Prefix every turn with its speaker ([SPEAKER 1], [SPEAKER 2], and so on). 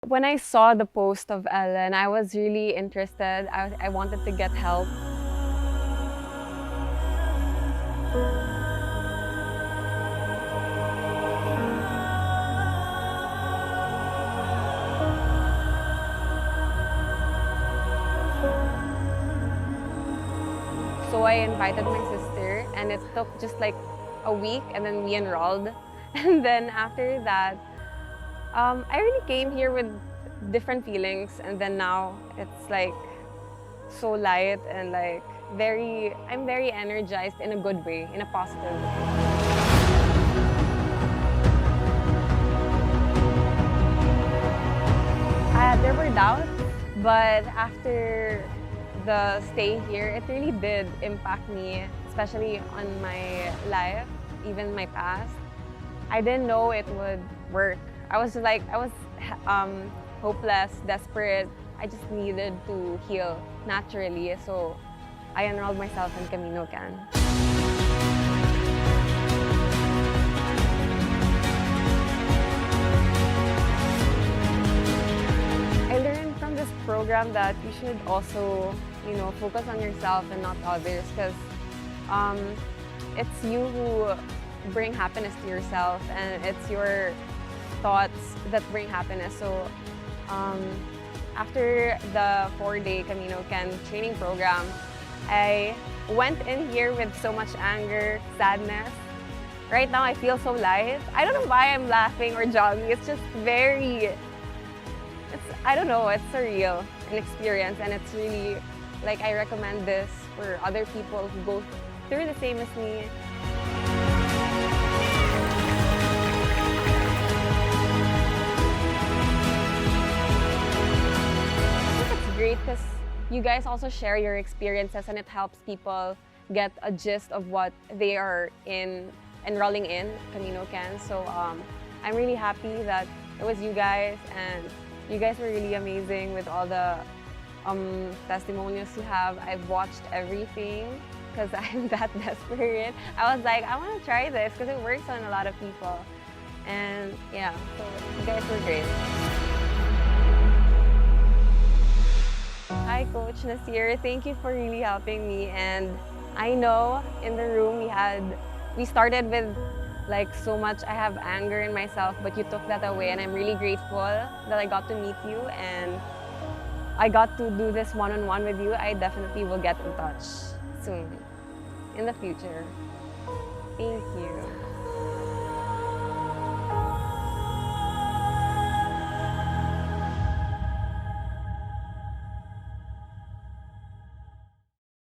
[SPEAKER 1] When I saw the post of Ellen, I was really interested. I wanted to get help. So I invited my sister, and it took just like a week, and then we enrolled. And then after that, I really came here with different feelings, and then now it's like so light and like I'm very energized in a good way, in a positive way. There were doubts, but after the stay here, it really did impact me, especially on my life, even my past. I didn't know it would work. I was hopeless, desperate. I just needed to heal naturally. So I enrolled myself in Camino Can. I learned from this program that you should also, focus on yourself and not others, because it's you who bring happiness to yourself, and it's your thoughts that bring happiness. So after the 4-day Camino Can training program, I went in here with so much anger, sadness. Right now, I feel so light. I don't know why I'm laughing or jogging. It's just I don't know, it's surreal, an experience, and it's really, like, I recommend this for other people who go through the same as me. It's great because you guys also share your experiences, and it helps people get a gist of what they are enrolling in Camino Can. So I'm really happy that it was you guys, and you guys were really amazing with all the testimonials you have. I've watched everything because I'm that desperate. I was like, I want to try this because it works on a lot of people. And yeah, so you guys were great. Hi, Coach Nasir. Thank you for really helping me. And I know in the room we started with like so much. I have anger in myself, but you took that away, and I'm really grateful that I got to meet you and I got to do this one-on-one with you. I definitely will get in touch soon in the future. Thank you.